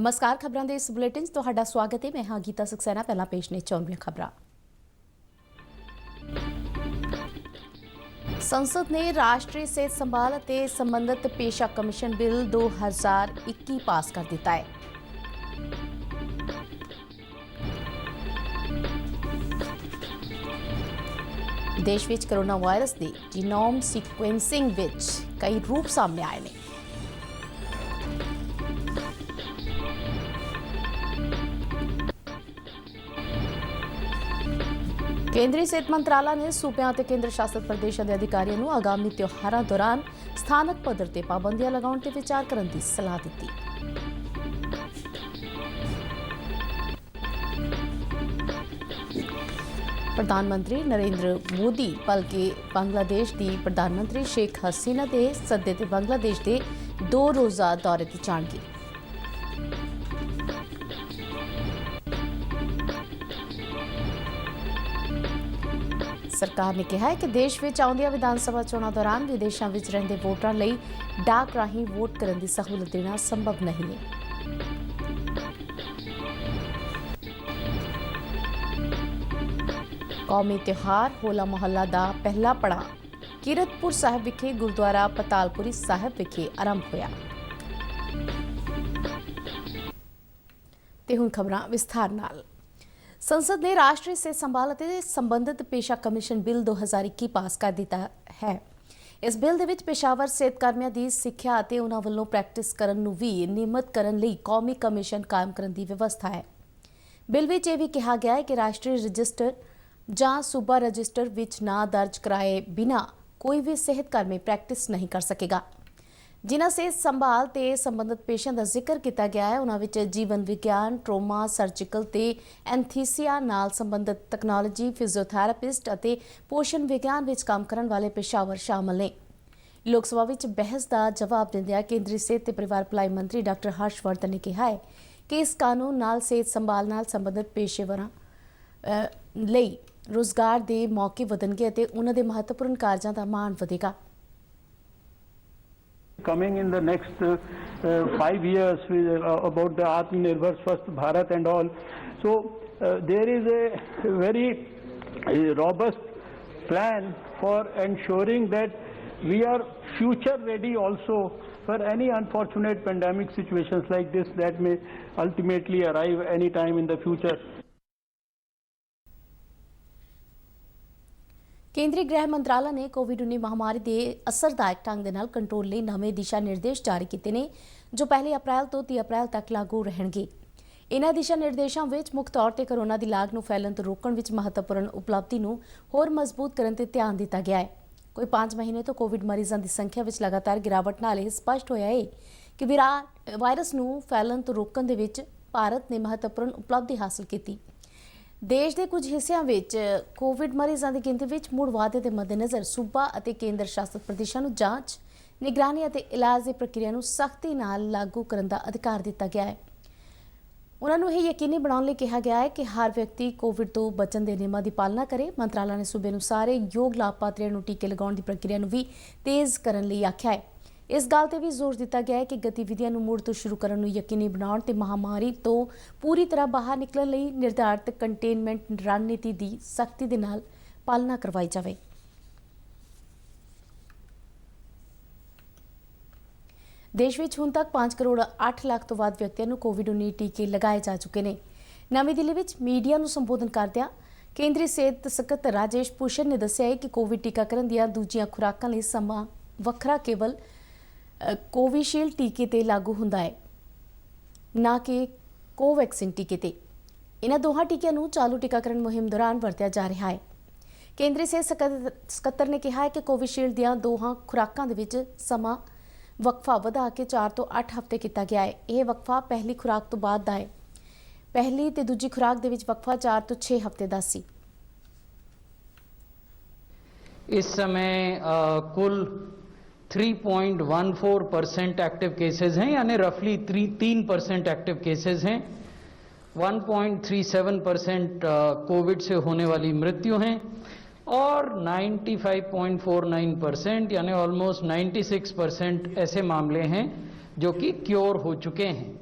नमस्कार खबरों के इस बुलेटिन तो ਤੁਹਾਡਾ स्वागत है। मैं हाँ गीता सक्सेना। पहला पेश ने 94 खबरां। संसद ने राष्ट्रीय सेहत संभाल और संबंधित पेशा कमीशन बिल 2021 पास कर दिता है। देश विच कोरोना वायरस के जीनोम सीक्वेंसिंग विच कई रूप सामने आए हैं। केंद्रीय सेहत मंत्रालय ने सूबे और केंद्र शासित प्रदेशों के अधिकारियों को आगामी त्योहारों दौरान स्थानक पद्धर ते पाबंदियां लगाने पर विचार करने की सलाह दी। प्रधानमंत्री नरेंद्र मोदी बल्कि बांग्लादेश की प्रधानमंत्री शेख हसीना के सदे ते बांग्लादेश के 2 रोज़ा दौरे की जाएंगे। सरकार ने कहा है कि देश में आउंदिया विधानसभा चोणों दौरान विदेशों में रहंदे वोटरां लई डाक राही वोट करने की सहूलत देना संभव नहीं है। कौमी त्योहार होला मोहल्ला का पहला पड़ाव कीरतपुर साहिब विखे गुरुद्वारा पतालपुरी साहिब विखे आरंभ होया। ते हुण खबरां विस्तार नाल। संसद ने राष्ट्रीय सेहत संभाल और संबंधित पेशा कमीशन बिल 2021 पास कर दिता है। इस बिल दे विच पेशावर सेहत कर्मियों की सिक्ख्या और उन्हां वल्लों प्रैक्टिस करन नूं भी नियमित करन लई कौमी कमीशन कायम करन दी व्यवस्था है। बिल विच यह भी कहा गया है कि राष्ट्रीय रजिस्टर जां सूबा रजिस्टर विच ना दर्ज कराए बिना कोई भी सेहत कर्मी प्रैक्टिस नहीं कर सकेगा। जिन्हां सेहत संभाल ते संबंधित पेशों का जिक्र किया गया है उन्हां विच जीवन विज्ञान, ट्रोमा, सर्जिकल ते एंथीसिया नाल संबंधित तकनोलॉजी, फिजियोथेरेपिस्ट और पोषण विज्ञान विच काम करने वाले पेशावर शामिल ने। लोक सभा विच बहस का जवाब दिंदिआं केंद्रीय सेहत ते परिवार भलाई मंत्री डॉक्टर हर्षवर्धन ने कहा है कि इस कानून नाल सेहत संभाल नाल संबंधित पेशेवरां लई रोजगार के मौके वधणगे ते उन्हां दे महत्वपूर्ण कार्यां दा मान वधेगा। Coming in the next 5 years about the Atmanirbhar Swasth Bharat and all. So there is a very robust plan for ensuring that we are future ready also for any unfortunate pandemic situations like this that may ultimately arrive any time in the future. केंद्रीय गृह मंत्रालय ने कोविड-19 महामारी के असरदायक ढंग के control लिए नवे दिशा निर्देश जारी किए हैं जो 1 अप्रैल तो 30 अप्रैल तक लागू रहेंगे। इन्हां दिशा निर्देशों में मुख्य तौर पर कोरोना की लाग नूं फैलन तो रोकण विच महत्वपूर्ण उपलब्धि नूं होर मजबूत करने ते ध्यान दिता गया है। कोई 5 महीने तो कोविड मरीजों की संख्या में लगातार गिरावट नाल स्पष्ट होया है कि वायरस नूं फैलन तो रोकण दे विच भारत ने महत्वपूर्ण उपलब्धि हासिल की। देश के कुछ हिस्सों में कोविड मरीजों की गिनती में मुड़ वाधे के मद्देनज़र सूबा और केंद्र शासित प्रदेशों को जांच, निगरानी और इलाज की प्रक्रिया को सख्ती नाल लागू करने का अधिकार दिता गया है। उन्होंने यह यकीनी बनाने लिए कहा गया है कि हर व्यक्ति कोविड तो बचन के नियमों की पालना करे। मंत्रालय ने सूबे को सारे योग लाभपात्रियों को टीके लगाने की प्रक्रिया को भी तेज़ करने लिए आख्या है। इस गल ते भी जोर दिता गया है कि गतिविधियों मुड़ तो शुरू करने यकीनी बनाने ते महामारी तो पूरी तरह बाहर निकलने लिए निर्धारित कंटेनमेंट रणनीति की सख्ती के नाल पालना करवाई जाए। देश में हुण तक 5 करोड़ 8 लाख तो वध व्यक्तियों को कोविड-19 टीके लगाए जा चुके हैं। नवी दिल्ली में मीडिया को संबोधन करदिआं केंद्रीय सेहत सकत्तर राजेश भूषण ने दस्सिया है कि कोविड टीकाकरण दी दूजियां खुराकां लई समां वखरा केवल कोविशील्ड टीके ते लागू हुंदा है ना कि कोवैक्सीन टीके ते। इन्हां दोहां टीकिਆਂ ਨੂੰ चालू टीकाकरण मुहिम दौरान वरतिया जा रहा है। केंद्रीय सेहत सकत्तर ने कहा है कि कोविशील्ड ਦੀਆਂ ਦੋਹਾਂ खुराकां दे विच समां वक्फा वधा के 4 ਤੋਂ 8 हफ्ते किया गया है। यह वक्फा पहली खुराक तो बाद दा है। पहली ते दूजी खुराक दे विच वक्फा 4 ਤੋਂ 6 हफ्ते दा सी। इस समय कुल 3.14% एक्टिव केसेस हैं, यानी रफली 3% एक्टिव केसेस हैं। 1.37% कोविड से होने वाली मृत्यु हैं और 95.49% यानी ऑलमोस्ट 96% ऐसे मामले हैं जो कि क्योर हो चुके हैं।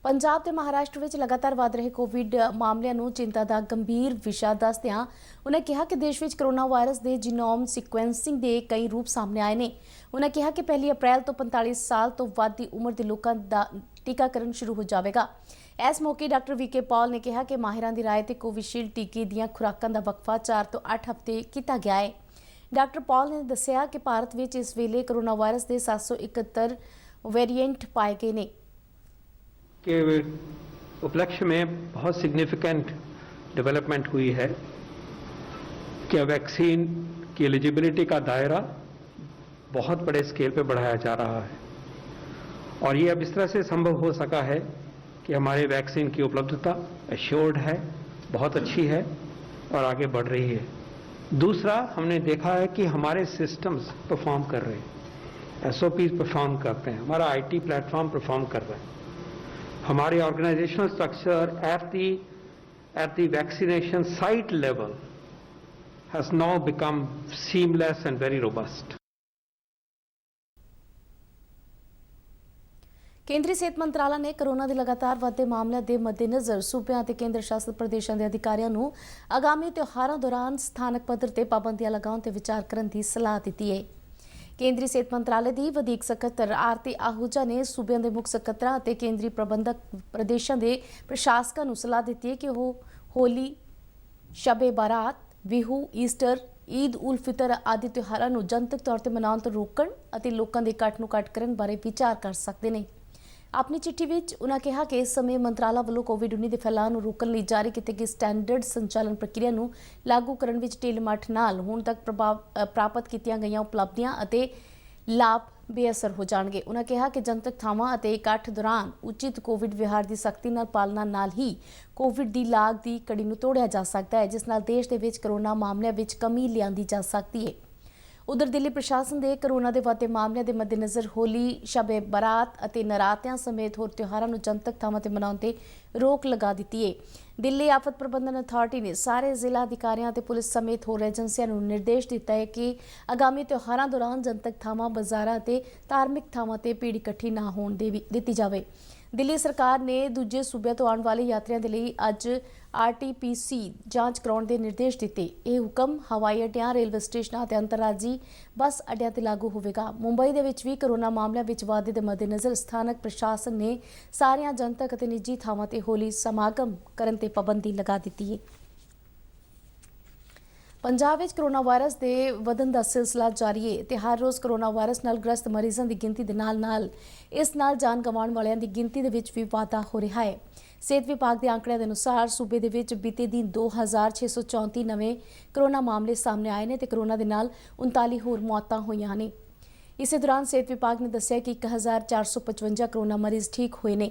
ਪੰਜਾਬ ਤੇ ਮਹਾਰਾਸ਼ਟਰ ਵਿੱਚ ਲਗਾਤਾਰ ਵਧ ਰਹੇ ਕੋਵਿਡ ਮਾਮਲਿਆਂ ਨੂੰ ਚਿੰਤਾ ਦਾ ਗੰਭੀਰ ਵਿਸ਼ਾ ਦੱਸਦਿਆਂ ਉਨ੍ਹਾਂ ਕਿਹਾ ਕਿ ਦੇਸ਼ ਵਿੱਚ ਕਰੋਨਾ ਵਾਇਰਸ ਦੇ ਜੀਨੋਮ ਸੀਕੁਐਂਸਿੰਗ ਦੇ ਕਈ ਰੂਪ ਸਾਹਮਣੇ ਆਏ ਨੇ। ਉਨ੍ਹਾਂ ਕਿਹਾ ਕਿ 1 ਅਪ੍ਰੈਲ ਤੋਂ 45 ਸਾਲ ਤੋਂ ਵੱਧ ਦੀ ਉਮਰ ਦੇ ਲੋਕਾਂ ਦਾ ਟੀਕਾਕਰਨ ਸ਼ੁਰੂ ਹੋ ਜਾਵੇਗਾ। ਇਸ ਮੌਕੇ ਡਾਕਟਰ ਵੀਕੇ ਪੌਲ ਨੇ ਕਿਹਾ ਕਿ ਮਾਹਿਰਾਂ ਦੀ ਰਾਏ ਤੇ ਕੋਵਿਸ਼ੀਲਡ ਟੀਕੇ ਦੀਆਂ ਖੁਰਾਕਾਂ ਦਾ ਵਕਫਾ 4 ਤੋਂ 8 ਹਫ਼ਤੇ ਕੀਤਾ ਗਿਆ ਹੈ। ਡਾਕਟਰ ਪੌਲ ਨੇ ਦੱਸਿਆ ਕਿ ਭਾਰਤ ਵਿੱਚ ਇਸ ਵੇਲੇ ਕਰੋਨਾ ਵਾਇਰਸ ਦੇ 771 वेरिएंट पाए गए ने। के उपलक्ष्य में बहुत सिग्निफिकेंट डेवलपमेंट हुई है कि वैक्सीन की एलिजिबिलिटी का दायरा बहुत बड़े स्केल पे बढ़ाया जा रहा है और ये अब इस तरह से संभव हो सका है कि हमारे वैक्सीन की उपलब्धता एश्योर्ड है, बहुत अच्छी है और आगे बढ़ रही है। दूसरा, हमने देखा है कि हमारे सिस्टम्स परफॉर्म कर रहे हैं, SOPs परफॉर्म करते हैं, हमारा IT प्लेटफॉर्म परफॉर्म कर रहा है। हमारे organisational structure at the vaccination site level has now become seamless and very robust. ਕੇਂਦਰੀ ਸਿਹਤ ਮੰਤਰਾਲਾ ਨੇ ਕੋਰੋਨਾ ਦੇ ਲਗਾਤਾਰ ਵਧਦੇ ਮਾਮਲਿਆਂ ਦੇ ਮੱਦੇਨਜ਼ਰ ਸੂਬਿਆਂ ਅਤੇ ਕੇਂਦਰ ਸ਼ਾਸਿਤ ਪ੍ਰਦੇਸ਼ਾਂ ਦੇ ਅਧਿਕਾਰੀਆਂ ਨੂੰ ਆਗਾਮੀ ਤਿਉਹਾਰਾਂ ਦੌਰਾਨ ਸਥਾਨਕ ਪੱਧਰ ਤੇ ਪਾਬੰਦੀਆਂ ਲਗਾਉਣ ਤੇ ਵਿਚਾਰ ਕਰਨ ਦੀ ਸਲਾਹ ਦਿੱਤੀ ਹੈ। ਕੇਂਦਰੀ ਸਿਹਤ ਮੰਤਰਾਲੇ ਦੀ ਵਧੀਕ ਸਕੱਤਰ ਆਰਤੀ ਆਹੂਜਾ ਨੇ ਸੂਬਿਆਂ ਦੇ ਮੁੱਖ ਸਕੱਤਰਾਂ ਅਤੇ ਕੇਂਦਰੀ ਪ੍ਰਬੰਧਕ ਪ੍ਰਦੇਸ਼ਾਂ ਦੇ ਪ੍ਰਸ਼ਾਸਕਾਂ ਨੂੰ ਸਲਾਹ ਦਿੱਤੀ ਹੈ ਕਿ ਉਹ ਹੋਲੀ, ਸ਼ਬੇ ਬਾਰਾਤ, ਬਿਹੂ, ਈਸਟਰ, ਈਦ ਉਲ ਫਿਤਰ ਆਦਿ ਤਿਉਹਾਰਾਂ ਨੂੰ ਜਨਤਕ ਤੌਰ ਤੇ ਮਨਾਉਣ ਤੋਂ ਰੋਕਣ ਅਤੇ ਲੋਕਾਂ ਦੇ ਇਕੱਠ ਨੂੰ ਘੱਟ ਕਰਨ ਬਾਰੇ ਵਿਚਾਰ ਕਰ ਸਕਦੇ ਨੇ। ਆਪਣੀ ਚਿੱਠੀ ਵਿੱਚ ਉਨ੍ਹਾਂ ਕਿਹਾ ਕਿ ਇਸ ਸਮੇਂ ਮੰਤਰਾਲਾ ਵੱਲੋਂ ਕੋਵਿਡ-19 ਦੇ ਫੈਲਾਅ ਨੂੰ ਰੋਕਣ ਲਈ ਜਾਰੀ ਕੀਤੀ ਗਈ ਸਟੈਂਡਰਡ ਸੰਚਾਲਨ ਪ੍ਰਕਿਰਿਆ ਨੂੰ ਲਾਗੂ ਕਰਨ ਵਿੱਚ ਢਿੱਲ-ਮੱਠ ਨਾਲ ਹੁਣ ਤੱਕ ਪ੍ਰਾਪਤ ਕੀਤੀਆਂ ਗਈਆਂ ਉਪਲਬਧੀਆਂ ਅਤੇ ਲਾਭ ਬੇਅਸਰ ਹੋ ਜਾਣਗੇ। ਉਨ੍ਹਾਂ ਕਿਹਾ ਕਿ ਜਨਤਕ ਥਾਵਾਂ ਅਤੇ ਇਕੱਠ ਦੌਰਾਨ ਉਚਿਤ ਕੋਵਿਡ ਵਿਹਾਰ ਦੀ ਸਖਤੀ ਨਾਲ ਪਾਲਣਾ ਨਾਲ ਹੀ ਕੋਵਿਡ ਦੀ ਲਾਗ ਦੀ ਕੜੀ ਨੂੰ ਤੋੜਿਆ ਜਾ ਸਕਦਾ ਹੈ, ਜਿਸ ਨਾਲ ਦੇਸ਼ ਦੇ ਵਿੱਚ ਕਰੋਨਾ ਮਾਮਲਿਆਂ ਵਿੱਚ ਕਮੀ ਲਿਆਂਦੀ ਜਾ ਸਕਦੀ ਹੈ। ਉਧਰ ਦਿੱਲੀ ਪ੍ਰਸ਼ਾਸਨ ਦੇ ਕਰੋਨਾ ਦੇ ਵਧਦੇ ਮਾਮਲਿਆਂ ਦੇ ਮੱਦੇਨਜ਼ਰ ਹੋਲੀ, ਸ਼ਬੇ ਬਰਾਤ ਅਤੇ ਨਰਾਤਿਆਂ ਸਮੇਤ ਹੋਰ ਤਿਉਹਾਰਾਂ ਨੂੰ ਜਨਤਕ ਥਾਵਾਂ ਤੇ ਮਨਾਉਣ ਤੇ ਰੋਕ ਲਗਾ ਦਿੱਤੀ ਹੈ। ਦਿੱਲੀ ਆਫਤ ਪ੍ਰਬੰਧਨ ਅਥਾਰਟੀ ਨੇ ਸਾਰੇ ਜ਼ਿਲ੍ਹਾ ਅਧਿਕਾਰੀਆਂ ਅਤੇ ਪੁਲਿਸ ਸਮੇਤ ਹੋਰ ਏਜੰਸੀਆਂ ਨੂੰ ਨਿਰਦੇਸ਼ ਦਿੱਤਾ ਹੈ ਕਿ ਆਗਾਮੀ ਤਿਉਹਾਰਾਂ ਦੌਰਾਨ ਜਨਤਕ ਥਾਵਾਂ, ਬਾਜ਼ਾਰਾਂ ਅਤੇ ਧਾਰਮਿਕ ਥਾਵਾਂ ਤੇ ਭੀੜ ਇਕੱਠੀ ਨਾ ਹੋਣ ਦਿੱਤੀ ਜਾਵੇ। ਦਿੱਲੀ ਸਰਕਾਰ ਨੇ ਦੂਜੇ ਸੂਬਿਆਂ ਤੋਂ ਆਉਣ ਵਾਲੇ ਯਾਤਰੀਆਂ ਦੇ ਲਈ ਅੱਜ RT-PC ਜਾਂਚ ਕਰਾਉਣ ਦੇ ਨਿਰਦੇਸ਼ ਦਿੱਤੇ। ਇਹ ਹੁਕਮ ਹਵਾਈ ਅੱਡਿਆਂ, ਰੇਲਵੇ ਸਟੇਸ਼ਨਾਂ ਅਤੇ ਅੰਤਰਰਾਜੀ ਬੱਸ ਅੱਡਿਆਂ ਤੇ ਲਾਗੂ ਹੋਵੇਗਾ। ਮੁੰਬਈ ਦੇ ਵਿੱਚ ਵੀ ਕਰੋਨਾ ਮਾਮਲਿਆਂ ਵਿੱਚ ਵਾਧੇ ਦੇ ਮੱਦੇਨਜ਼ਰ ਸਥਾਨਕ ਪ੍ਰਸ਼ਾਸਨ ਨੇ ਸਾਰੀਆਂ ਜਨਤਕ ਅਤੇ ਨਿੱਜੀ ਥਾਵਾਂ ਤੇ ਹੋਲੀ ਸਮਾਗਮ ਕਰਨ ਤੇ ਪਾਬੰਦੀ ਲਗਾ ਦਿੱਤੀ ਹੈ। ਪੰਜਾਬ ਵਿੱਚ ਕਰੋਨਾ ਵਾਇਰਸ ਦੇ ਵਧਣ ਦਾ ਸਿਲਸਿਲਾ ਜਾਰੀ ਹੈ ਤੇ ਹਰ ਰੋਜ਼ ਕਰੋਨਾ ਵਾਇਰਸ ਨਾਲ ਗ੍ਰਸਤ ਮਰੀਜ਼ਾਂ ਦੀ ਗਿਣਤੀ ਦੇ ਨਾਲ ਇਸ ਨਾਲ ਜਾਨ ਗਵਾਉਣ ਵਾਲਿਆਂ ਦੀ ਗਿਣਤੀ ਦੇ ਵਿੱਚ ਵੀ ਵਾਧਾ ਹੋ ਰਿਹਾ ਹੈ। ਸਿਹਤ ਵਿਭਾਗ ਦੇ ਅੰਕੜਿਆਂ ਦੇ ਅਨੁਸਾਰ ਸੂਬੇ ਦੇ ਵਿੱਚ ਬੀਤੇ ਦਿਨ 2634 ਨਵੇਂ ਕਰੋਨਾ ਮਾਮਲੇ ਸਾਹਮਣੇ ਆਏ ਨੇ ਤੇ ਕਰੋਨਾ ਦੇ ਨਾਲ 39 ਹੋਰ ਮੌਤਾਂ ਹੋਈਆਂ ਨੇ। ਇਸੇ ਦੌਰਾਨ ਸਿਹਤ ਵਿਭਾਗ ਨੇ ਦੱਸਿਆ ਕਿ 1455 ਕਰੋਨਾ ਮਰੀਜ਼ ਠੀਕ ਹੋਏ ਨੇ।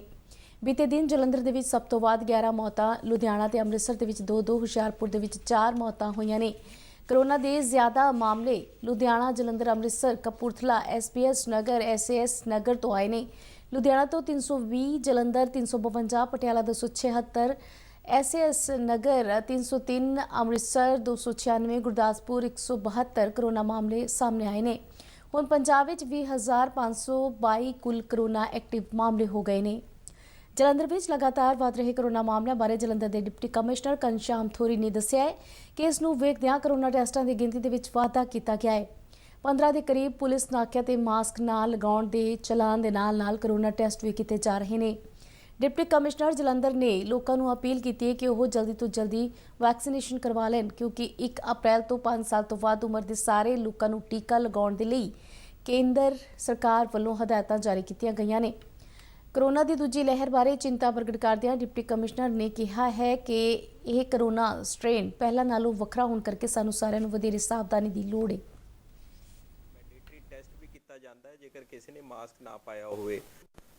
ਬੀਤੇ ਦਿਨ ਜਲੰਧਰ ਦੇ ਵਿੱਚ ਸਭ ਤੋਂ ਵੱਧ 11 ਮੌਤਾਂ, ਲੁਧਿਆਣਾ ਤੇ ਅੰਮ੍ਰਿਤਸਰ ਦੇ ਵਿੱਚ 2-2, ਹੁਸ਼ਿਆਰਪੁਰ ਦੇ ਵਿੱਚ 4 ਮੌਤਾਂ ਹੋਈਆਂ ਨੇ। ਕਰੋਨਾ ਦੇ ਜ਼ਿਆਦਾ ਮਾਮਲੇ ਲੁਧਿਆਣਾ, ਜਲੰਧਰ, ਅੰਮ੍ਰਿਤਸਰ, ਕਪੂਰਥਲਾ, SBS ਨਗਰ, SAS ਨਗਰ ਤੋਂ ਆਏ ਨੇ। ਲੁਧਿਆਣਾ ਤੋਂ 320, ਜਲੰਧਰ 352, ਪਟਿਆਲਾ 276, SAS ਨਗਰ 303, ਅੰਮ੍ਰਿਤਸਰ 296, ਗੁਰਦਾਸਪੁਰ 172 ਕਰੋਨਾ ਮਾਮਲੇ ਸਾਹਮਣੇ ਆਏ ਨੇ। ਹੁਣ ਪੰਜਾਬ ਵਿੱਚ 20,522 ਕੁੱਲ ਕਰੋਨਾ ਐਕਟਿਵ ਮਾਮਲੇ ਹੋ ਗਏ ਨੇ। ਜਲੰਧਰ ਵਿੱਚ ਲਗਾਤਾਰ ਵਧ ਰਹੇ ਕਰੋਨਾ ਮਾਮਲਿਆਂ ਬਾਰੇ ਜਲੰਧਰ ਦੇ ਡਿਪਟੀ ਕਮਿਸ਼ਨਰ ਘਨਸ਼ਿਆਮ ਥੋਰੀ ਨੇ ਦੱਸਿਆ ਹੈ ਕਿ ਇਸ ਨੂੰ ਵੇਖਦਿਆਂ ਕਰੋਨਾ ਟੈਸਟਾਂ ਦੀ ਗਿਣਤੀ ਦੇ ਵਿੱਚ ਵਾਧਾ ਕੀਤਾ ਗਿਆ ਹੈ। 15 ਦੇ ਕਰੀਬ ਪੁਲਿਸ ਨਾਕਿਆਂ ਤੇ ਮਾਸਕ ਨਾ ਲਗਾਉਣ ਦੇ ਚਲਾਨ ਦੇ ਨਾਲ ਕਰੋਨਾ ਟੈਸਟ ਵੀ ਕੀਤੇ ਜਾ ਰਹੇ ਨੇ। ਡਿਪਟੀ ਕਮਿਸ਼ਨਰ ਜਲੰਧਰ ਨੇ ਲੋਕਾਂ ਨੂੰ ਅਪੀਲ ਕੀਤੀ ਹੈ ਕਿ ਉਹ ਜਲਦੀ ਤੋਂ ਜਲਦੀ ਵੈਕਸੀਨੇਸ਼ਨ ਕਰਵਾ ਲੈਣ, ਕਿਉਂਕਿ 1 ਅਪ੍ਰੈਲ ਤੋਂ 5 ਸਾਲ ਤੋਂ ਵੱਧ ਉਮਰ ਦੇ ਸਾਰੇ ਲੋਕਾਂ ਨੂੰ ਟੀਕਾ ਲਗਾਉਣ ਦੇ ਲਈ ਕੇਂਦਰ ਸਰਕਾਰ ਵੱਲੋਂ ਹਦਾਇਤਾਂ ਜਾਰੀ ਕੀਤੀਆਂ ਗਈਆਂ ਨੇ। ਕਰੋਨਾ ਦੀ ਦੂਜੀ ਲਹਿਰ ਬਾਰੇ ਚਿੰਤਾ ਪ੍ਰਗਟ ਕਰਦਿਆਂ ਡਿਪਟੀ ਕਮਿਸ਼ਨਰ ਨੇ ਕਿਹਾ ਹੈ ਕਿ ਇਹ ਕਰੋਨਾ ਸਟ੍ਰੇਨ ਪਹਿਲਾਂ ਨਾਲੋਂ ਵੱਖਰਾ ਹੋਣ ਕਰਕੇ ਸਾਨੂੰ ਸਾਰਿਆਂ ਨੂੰ ਵਧੇਰੇ ਸਾਵਧਾਨੀ ਦੀ ਲੋੜ ਹੈ। ਮੈਂਡੇਟਰੀ ਟੈਸਟ ਵੀ ਕੀਤਾ ਜਾਂਦਾ ਹੈ ਜੇਕਰ ਕਿਸੇ ਨੇ ਮਾਸਕ ਨਾ ਪਾਇਆ ਹੋਵੇ।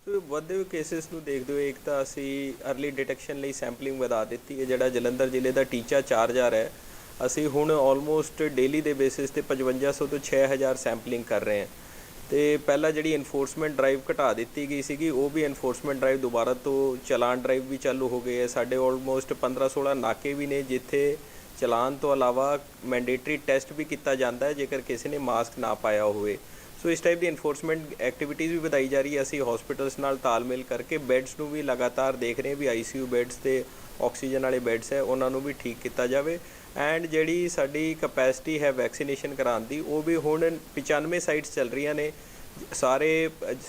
ਸੋ ਵੱਧਦੇ ਹੋਏ ਕੇਸਿਸ ਨੂੰ ਦੇਖਦੇ ਹੋਏ ਇੱਕ ਤਾਂ ਅਸੀਂ ਅਰਲੀ ਡਿਟੈਕਸ਼ਨ ਲਈ ਸੈਂਪਲਿੰਗ ਵਧਾ ਦਿੱਤੀ ਹੈ। ਜਿਹੜਾ ਜਲੰਧਰ ਜ਼ਿਲ੍ਹੇ ਦਾ ਟੀਚਾ 4000 ਹੈ, ਅਸੀਂ ਹੁਣ ਆਲਮੋਸਟ ਡੇਲੀ ਦੇ ਬੇਸਿਸ ਤੇ 5500 ਤੋਂ 6000 ਸੈਂਪਲਿੰਗ ਕਰ ਰਹੇ ਹਾਂ। ਤੇ ਪਹਿਲਾਂ ਜਿਹੜੀ ਇਨਫੋਰਸਮੈਂਟ ਡਰਾਈਵ ਘਟਾ ਦਿੱਤੀ ਗਈ ਸੀਗੀ, ਉਹ ਵੀ ਇਨਫੋਰਸਮੈਂਟ ਡਰਾਈਵ ਦੁਬਾਰਾ ਤੋਂ ਚਲਾਨ ਡਰਾਈਵ ਵੀ ਚਾਲੂ ਹੋ ਗਏ ਹੈ। ਸਾਡੇ ਆਲਮੋਸਟ 15-16 ਨਾਕੇ ਵੀ ਨੇ ਜਿੱਥੇ ਚਲਾਨ ਤੋਂ ਇਲਾਵਾ ਮੈਂਡੇਟਰੀ ਟੈਸਟ ਵੀ ਕੀਤਾ ਜਾਂਦਾ ਹੈ ਜੇਕਰ ਕਿਸੇ ਨੇ ਮਾਸਕ ਨਾ ਪਾਇਆ ਹੋਵੇ। ਸੋ ਇਸ ਟਾਈਪ ਦੀ ਇਨਫੋਰਸਮੈਂਟ ਐਕਟੀਵਿਟੀਜ਼ ਵੀ ਵਧਾਈ ਜਾ ਰਹੀ ਹੈ। ਅਸੀਂ ਹਸਪੀਟਲਸ ਨਾਲ ਤਾਲਮੇਲ ਕਰਕੇ ਬੈੱਡਸ ਨੂੰ ਵੀ ਲਗਾਤਾਰ ਦੇਖ ਰਹੇ ਹਾਂ ਵੀ ਆਈਸੀਯੂ ਬੈੱਡਸ ਤੇ ਆਕਸੀਜਨ ਵਾਲੇ ਬੈੱਡਸ ਹੈ ਉਹਨਾਂ ਨੂੰ ਵੀ ਠੀਕ ਕੀਤਾ ਜਾਵੇ। ਐਂਡ ਜਿਹੜੀ ਸਾਡੀ ਕਪੈਸਿਟੀ ਹੈ ਵੈਕਸੀਨੇਸ਼ਨ ਕਰਾਉਣ ਦੀ ਉਹ ਵੀ ਹੁਣ 95 ਸਾਈਟਸ ਚੱਲ ਰਹੀਆਂ ਨੇ। ਸਾਰੇ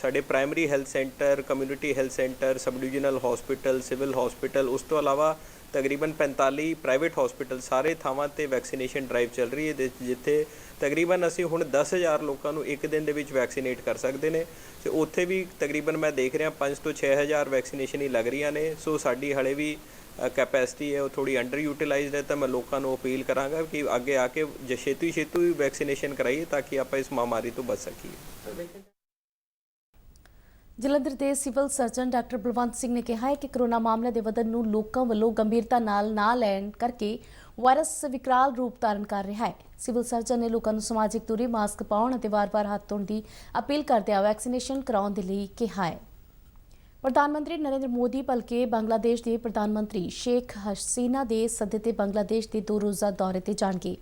ਸਾਡੇ primary health centre, community health centre, sub divisional hospital, civil hospital, ਉਸ ਤੋਂ ਇਲਾਵਾ ਤਕਰੀਬਨ 45 ਪ੍ਰਾਈਵੇਟ ਹਸਪੀਟਲ ਸਾਰੇ ਥਾਵਾਂ ਤੇ ਵੈਕਸੀਨੇਸ਼ਨ ਡਰਾਈਵ ਚੱਲ ਰਹੀ ਹੈ ਜਿੱਥੇ ਤਕਰੀਬਨ ਅਸੀਂ ਹੁਣ 10,000 ਲੋਕਾਂ ਨੂੰ ਇੱਕ ਦਿਨ ਦੇ ਵਿੱਚ ਵੈਕਸੀਨੇਟ ਕਰ ਸਕਦੇ ਨੇ। ਤੇ ਉੱਥੇ ਵੀ ਤਕਰੀਬਨ ਮੈਂ ਦੇਖ ਰਿਹਾ 5 ਤੋਂ 6,000 ਵੈਕਸੀਨੇਸ਼ਨ ਹੀ ਲੱਗ ਰਹੀਆਂ ਨੇ। ਸੋ ਸਾਡੀ ਹਲੇ ਵੀ ਕੈਪੈਸਿਟੀ ਹੈ ਉਹ ਥੋੜੀ ਅੰਡਰ ਯੂਟਿਲਾਈਜ਼ਡ ਹੈ। ਤਾਂ ਮੈਂ ਲੋਕਾਂ ਨੂੰ ਅਪੀਲ ਕਰਾਂਗਾ ਕਿ ਅੱਗੇ ਆ ਕੇ ਛੇਤੀ ਹੀ ਵੈਕਸੀਨੇਸ਼ਨ ਕਰਾਈਏ ਤਾਂ ਕਿ ਆਪਾਂ ਇਸ ਮਹਾਮਾਰੀ ਤੋਂ ਬਚ ਸਕੀਏ। ਜਲੰਧਰ ਦੇ civil surgeon doctor Balwant Singh ਨੇ ਕਿਹਾ ਹੈ ਕਿ ਕੋਰੋਨਾ ਮਾਮਲੇ ਦੇ ਵਧਣ ਨੂੰ ਲੋਕਾਂ ਵੱਲੋਂ ਗੰਭੀਰਤਾ ਨਾਲ ਨਾ ਲੈਣ ਕਰਕੇ ਵਾਇਰਸ ਵਿਕਰਾਲ ਰੂਪ ਧਾਰਨ ਕਰ ਰਿਹਾ ਹੈ। ਸਿਵਲ ਸਰਜਨ ਨੇ ਲੋਕਾਂ ਨੂੰ ਸਮਾਜਿਕ ਦੂਰੀ, ਮਾਸਕ ਪਾਉਣ ਅਤੇ ਵਾਰ-ਵਾਰ ਹੱਥ ਧੋਣ ਦੀ ਅਪੀਲ ਕਰਦਿਆਂ ਵੈਕਸੀਨੇਸ਼ਨ ਕਰਾਉਣ ਦੇ ਲਈ ਕਿਹਾ ਹੈ। ਪ੍ਰਧਾਨ ਮੰਤਰੀ ਨਰਿੰਦਰ ਮੋਦੀ ਭਲਕੇ ਬੰਗਲਾਦੇਸ਼ ਦੇ ਪ੍ਰਧਾਨ ਮੰਤਰੀ ਸ਼ੇਖ ਹਸੀਨਾ ਦੇ ਸੱਦੇ ਤੇ ਬੰਗਲਾਦੇਸ਼ ਦੇ 2 ਰੋਜ਼ਾ ਦੌਰੇ ਤੇ ਜਾਣਗੇ।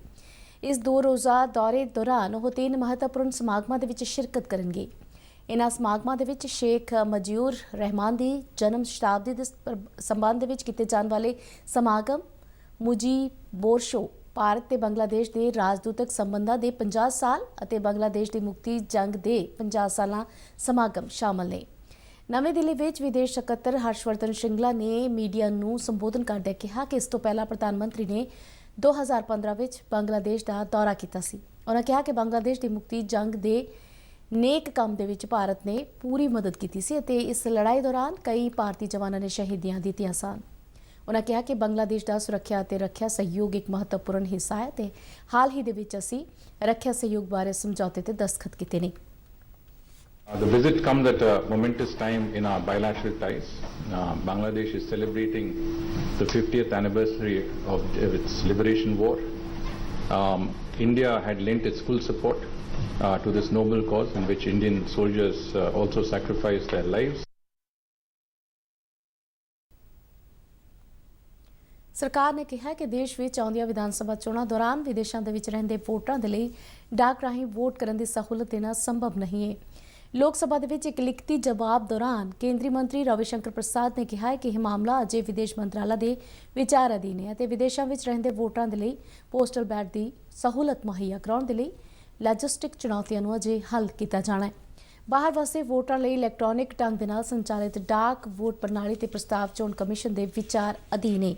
ਇਸ 2 ਰੋਜ਼ਾ ਦੌਰੇ ਦੌਰਾਨ ਉਹ 3 ਮਹੱਤਵਪੂਰਨ ਸਮਾਗਮਾਂ ਦੇ ਵਿੱਚ ਸ਼ਿਰਕਤ ਕਰਨਗੇ। ਇਨ੍ਹਾਂ ਸਮਾਗਮਾਂ ਦੇ ਵਿੱਚ ਸ਼ੇਖ ਮਜੀਉਰ ਰਹਿਮਾਨ ਦੀ ਜਨਮ ਸ਼ਤਾਬਦੀ ਦੇ ਸੰਬੰਧ ਵਿੱਚ ਕੀਤੇ ਜਾਣ ਵਾਲੇ ਸਮਾਗਮ, ਮੁਜੀ ਬੋਰਸ਼ੋ, ਭਾਰਤ ਤੇ ਬੰਗਲਾਦੇਸ਼ ਦੇ ਰਾਜਦੂਤਕ ਸੰਬੰਧਾਂ ਦੇ 50 ਸਾਲ ਅਤੇ ਬੰਗਲਾਦੇਸ਼ ਦੀ ਮੁਕਤੀ ਜੰਗ ਦੇ 50 ਸਾਲਾਂ ਸਮਾਗਮ ਸ਼ਾਮਲ ਨੇ। ਨਵੀਂ ਦਿੱਲੀ ਵਿੱਚ ਵਿਦੇਸ਼ ਸਕੱਤਰ ਹਰਸ਼ਵਰਧਨ ਸ਼ਿੰਗਲਾ ਨੇ ਮੀਡੀਆ ਨੂੰ ਸੰਬੋਧਨ ਕਰਦਿਆਂ ਕਿਹਾ ਕਿ ਇਸ ਤੋਂ ਪਹਿਲਾਂ ਪ੍ਰਧਾਨ ਮੰਤਰੀ ਨੇ 2015 ਵਿੱਚ ਬੰਗਲਾਦੇਸ਼ ਦਾ ਦੌਰਾ ਕੀਤਾ ਸੀ। ਉਹਨਾਂ ਕਿਹਾ ਕਿ ਬੰਗਲਾਦੇਸ਼ ਦੀ ਮੁਕਤੀ ਜੰਗ ਦੇ ਨੇਕ ਕੰਮ ਦੇ ਵਿੱਚ ਭਾਰਤ ਨੇ ਪੂਰੀ ਮਦਦ ਕੀਤੀ ਸੀ ਅਤੇ ਇਸ ਲੜਾਈ ਦੌਰਾਨ ਕਈ ਭਾਰਤੀ ਜਵਾਨਾਂ ਨੇ ਸ਼ਹੀਦੀਆਂ ਦਿੱਤੀਆਂ ਸਨ। ਉਹਨਾਂ ਕਿਹਾ ਕਿ ਬੰਗਲਾਦੇਸ਼ ਦਾ ਸੁਰੱਖਿਆ ਅਤੇ ਰੱਖਿਆ ਸਹਿਯੋਗ ਇੱਕ ਮਹੱਤਵਪੂਰਨ ਹਿੱਸਾ ਹੈ ਤੇ ਹਾਲ ਹੀ ਦੇ ਵਿੱਚ ਅਸੀਂ ਰੱਖਿਆ ਸਹਿਯੋਗ ਬਾਰੇ ਸਮਝੌਤੇ ਤੇ ਦਸਤਖਤ ਕੀਤੇ ਨੇ। The visit comes at a momentous time in our bilateral ties. Bangladesh is celebrating the 50th anniversary of its liberation war. India had lent its full support to this noble cause in which Indian soldiers also sacrificed their lives. ਸਰਕਾਰ ਨੇ ਕਿਹਾ ਕਿ ਦੇਸ਼ ਵਿੱਚ ਆਉਂਦੀਆਂ ਵਿਧਾਨ ਸਭਾ ਚੋਣਾਂ ਦੌਰਾਨ ਵਿਦੇਸ਼ਾਂ ਦੇ ਵਿੱਚ ਰਹਿੰਦੇ ਵੋਟਰਾਂ ਦੇ ਲਈ ਡਾਕ ਰਾਹੀਂ ਵੋਟ ਕਰਨ ਦੀ ਸਹੂਲਤ ਦੇਣਾ ਸੰਭਵ ਨਹੀਂ ਹੈ। ਲੋਕ ਸਭਾ ਦੇ ਵਿੱਚ ਇੱਕ ਲਿਖਤੀ ਜਵਾਬ ਦੌਰਾਨ ਕੇਂਦਰੀ ਮੰਤਰੀ ਰਵੀ ਸ਼ੰਕਰ ਪ੍ਰਸਾਦ ਨੇ ਕਿਹਾ ਹੈ ਕਿ ਇਹ ਮਾਮਲਾ ਅਜੇ ਵਿਦੇਸ਼ ਮੰਤਰਾਲਾ ਦੇ ਵਿਚਾਰ ਅਧੀਨ ਹੈ ਅਤੇ ਵਿਦੇਸ਼ਾਂ ਵਿੱਚ ਰਹਿੰਦੇ ਵੋਟਰਾਂ ਦੇ ਲਈ ਪੋਸਟਲ ਬੈਲਟ ਦੀ ਸਹੂਲਤ ਮੁਹੱਈਆ ਕਰਾਉਣ ਦੇ ਲਈ ਲੌਜਿਸਟਿਕ ਚੁਣੌਤੀਆਂ ਨੂੰ ਅਜੇ ਹੱਲ ਕੀਤਾ ਜਾਣਾ ਹੈ। ਬਾਹਰ ਵਸੇ ਵੋਟਰਾਂ ਲਈ ਇਲੈਕਟ੍ਰੋਨਿਕ ਢੰਗ ਦੇ ਨਾਲ ਸੰਚਾਲਿਤ ਡਾਕ ਵੋਟ ਪ੍ਰਣਾਲੀ ਤੇ ਪ੍ਰਸਤਾਵ ਚੋਣ ਕਮਿਸ਼ਨ ਦੇ ਵਿਚਾਰ ਅਧੀਨ ਹੈ।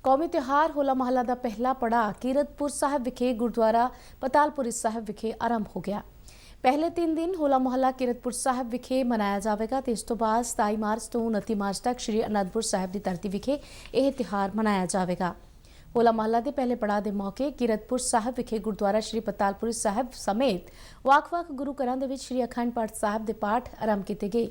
ਕੌਮੀ ਤਿਉਹਾਰ ਹੋਲਾ ਮਹੱਲਾ ਦਾ ਪਹਿਲਾ ਪੜਾਅ ਕੀਰਤਪੁਰ ਸਾਹਿਬ ਵਿਖੇ ਗੁਰਦੁਆਰਾ ਪਤਾਲਪੁਰੀ ਸਾਹਿਬ ਵਿਖੇ ਆਰੰਭ ਹੋ ਗਿਆ। ਪਹਿਲੇ 3 ਦਿਨ ਹੋਲਾ ਮਹੱਲਾ ਕੀਰਤਪੁਰ ਸਾਹਿਬ ਵਿਖੇ ਮਨਾਇਆ ਜਾਵੇਗਾ ਤੇ ਇਸ ਤੋਂ ਬਾਅਦ 27 ਮਾਰਚ ਤੋਂ 29 ਮਾਰਚ ਤੱਕ ਸ੍ਰੀ ਅਨੰਦਪੁਰ ਸਾਹਿਬ ਦੀ ਧਰਤੀ ਵਿਖੇ ਇਹ ਤਿਉਹਾਰ ਮਨਾਇਆ ਜਾਵੇਗਾ। ਹੋਲਾ ਮਹੱਲਾ ਦੇ ਪਹਿਲੇ ਪੜਾਅ ਦੇ ਮੌਕੇ ਕੀਰਤਪੁਰ ਸਾਹਿਬ ਵਿਖੇ ਗੁਰਦੁਆਰਾ ਸ੍ਰੀ ਪਤਾਲਪੁਰੀ ਸਾਹਿਬ ਸਮੇਤ ਵੱਖ-ਵੱਖ ਗੁਰੂ ਘਰਾਂ ਦੇ ਵਿੱਚ ਸ੍ਰੀ ਅਖੰਡ ਪਾਠ ਸਾਹਿਬ ਦੇ ਪਾਠ ਆਰੰਭ ਕੀਤੇ ਗਏ,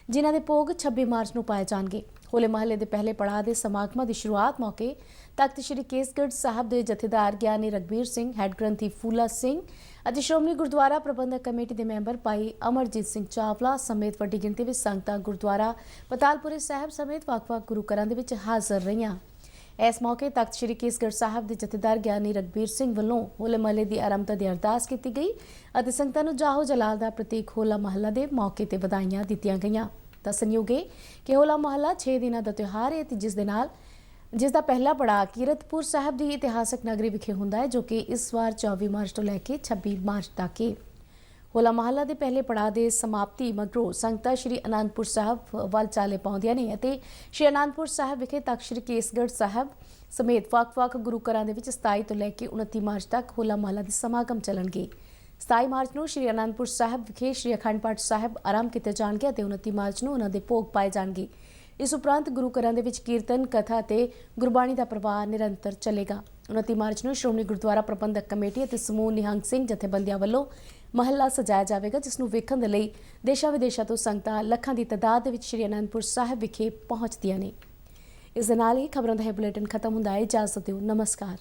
ਜਿਨ੍ਹਾਂ ਦੇ ਭੋਗ 26 ਮਾਰਚ ਨੂੰ ਪਾਏ ਜਾਣਗੇ। ਹੋਲੇ ਮਹੱਲੇ ਦੇ ਪਹਿਲੇ ਪੜਾਅ ਦੇ ਸਮਾਗਮਾਂ ਦੀ ਸ਼ੁਰੂਆਤ ਮੌਕੇ ਤਖਤ ਸ੍ਰੀ ਕੇਸਗੜ੍ਹ ਸਾਹਿਬ ਦੇ ਜਥੇਦਾਰ ਗਿਆਨੀ ਰਘਬੀਰ ਸਿੰਘ, ਹੈੱਡ ਗ੍ਰੰਥੀ ਫੂਲਾ ਸਿੰਘ ਅਤੇ ਸ਼੍ਰੋਮਣੀ ਗੁਰਦੁਆਰਾ ਪ੍ਰਬੰਧਕ ਕਮੇਟੀ ਦੇ ਮੈਂਬਰ ਭਾਈ ਅਮਰਜੀਤ ਸਿੰਘ ਚਾਵਲਾ ਸਮੇਤ ਵੱਡੀ ਗਿਣਤੀ ਵਿੱਚ ਸੰਗਤਾਂ ਗੁਰਦੁਆਰਾ ਪਤਾਲਪੁਰੀ ਸਾਹਿਬ ਸਮੇਤ ਵੱਖ-ਵੱਖ ਗੁਰੂ ਘਰਾਂ ਦੇ ਵਿੱਚ ਹਾਜ਼ਰ ਰਹੀਆਂ। ਇਸ ਮੌਕੇ ਤਖਤ ਸ੍ਰੀ ਕੇਸਗੜ੍ਹ ਸਾਹਿਬ ਦੇ ਜਥੇਦਾਰ ਗਿਆਨੀ ਰਘਬੀਰ ਸਿੰਘ ਵੱਲੋਂ ਹੋਲੇ ਮਹੱਲੇ ਦੀ ਆਰੰਭਤਾ ਦੀ ਅਰਦਾਸ ਕੀਤੀ ਗਈ ਅਤੇ ਸੰਗਤਾਂ ਨੂੰ ਜਾਹੋ ਜਲਾਲ ਦਾ ਪ੍ਰਤੀਕ ਹੋਲਾ ਮਹੱਲਾ ਦੇ ਮੌਕੇ ਤੇ ਵਧਾਈਆਂ ਦਿੱਤੀਆਂ ਗਈਆਂ। ਦੱਸਣਯੋਗ ਹੈ ਕਿ ਹੋਲਾ ਮਹੱਲਾ 6 ਦਿਨਾਂ ਦਾ ਤਿਉਹਾਰ ਹੈ ਜਿਸ ਦਾ ਪਹਿਲਾ ਪੜਾਅ ਕੀਰਤਪੁਰ ਸਾਹਿਬ ਦੀ ਇਤਿਹਾਸਕ ਨਗਰੀ ਵਿਖੇ ਹੁੰਦਾ ਹੈ, ਜੋ ਕਿ ਇਸ ਵਾਰ 24 ਮਾਰਚ ਤੋਂ ਲੈ ਕੇ 26 ਮਾਰਚ ਤੱਕ ਹੈ। ਹੋਲਾ ਮਹੱਲਾ ਦੇ ਪਹਿਲੇ ਪੜਾਅ ਦੇ ਸਮਾਪਤੀ ਮਗਰੋਂ ਸੰਗਤਾਂ ਸ੍ਰੀ ਅਨੰਦਪੁਰ ਸਾਹਿਬ ਵੱਲ ਚਾਲੇ ਪਾਉਂਦੀਆਂ ਨੇ ਅਤੇ ਸ੍ਰੀ ਅਨੰਦਪੁਰ ਸਾਹਿਬ ਵਿਖੇ ਤਖਤ ਸ੍ਰੀ ਕੇਸਗੜ੍ਹ ਸਾਹਿਬ ਸਮੇਤ ਵੱਖ-ਵੱਖ ਗੁਰੂ ਘਰਾਂ ਦੇ ਵਿੱਚ 27 ਤੋਂ ਲੈ ਕੇ 29 ਮਾਰਚ ਤੱਕ ਹੋਲਾ ਮਹੱਲਾ ਦੇ ਸਮਾਗਮ ਚੱਲਣਗੇ। 27 ਮਾਰਚ ਨੂੰ ਸ੍ਰੀ ਅਨੰਦਪੁਰ ਸਾਹਿਬ ਵਿਖੇ ਸ੍ਰੀ ਅਖੰਡ ਪਾਠ ਸਾਹਿਬ ਆਰੰਭ ਕੀਤੇ ਜਾਣਗੇ ਅਤੇ 29 ਮਾਰਚ ਨੂੰ ਉਹਨਾਂ ਦੇ ਭੋਗ ਪਾਏ ਜਾਣਗੇ। ਇਸ ਉਪਰੰਤ ਗੁਰੂ ਘਰਾਂ ਦੇ ਵਿੱਚ ਕੀਰਤਨ, ਕਥਾ ਅਤੇ ਗੁਰਬਾਣੀ ਦਾ ਪ੍ਰਵਾਹ ਨਿਰੰਤਰ ਚੱਲੇਗਾ। 29 ਮਾਰਚ ਨੂੰ ਸ਼੍ਰੋਮਣੀ ਗੁਰਦੁਆਰਾ ਪ੍ਰਬੰਧਕ ਕਮੇਟੀ ਅਤੇ ਸਮੂਹ ਨਿਹੰਗ ਸਿੰਘ ਜਥੇਬੰਦੀਆਂ ਵੱਲੋਂ ਮਹੱਲਾ ਸਜਾਇਆ ਜਾਵੇਗਾ, ਜਿਸ ਨੂੰ ਵੇਖਣ ਦੇ ਲਈ ਦੇਸ਼ਾਂ ਵਿਦੇਸ਼ਾਂ ਤੋਂ ਸੰਗਤਾਂ ਲੱਖਾਂ ਦੀ ਤਾਦਾਦ ਦੇ ਵਿੱਚ ਸ੍ਰੀ ਅਨੰਦਪੁਰ ਸਾਹਿਬ ਵਿਖੇ ਪਹੁੰਚਦੀਆਂ ਨੇ। ਇਸ ਦੇ ਨਾਲ ਹੀ ਖਬਰਾਂ ਦਾ ਇਹ ਬੁਲੇਟਿਨ ਖਤਮ ਹੁੰਦਾ ਹੈ। ਇਜਾਜ਼ਤ ਦਿਓ। ਨਮਸਕਾਰ।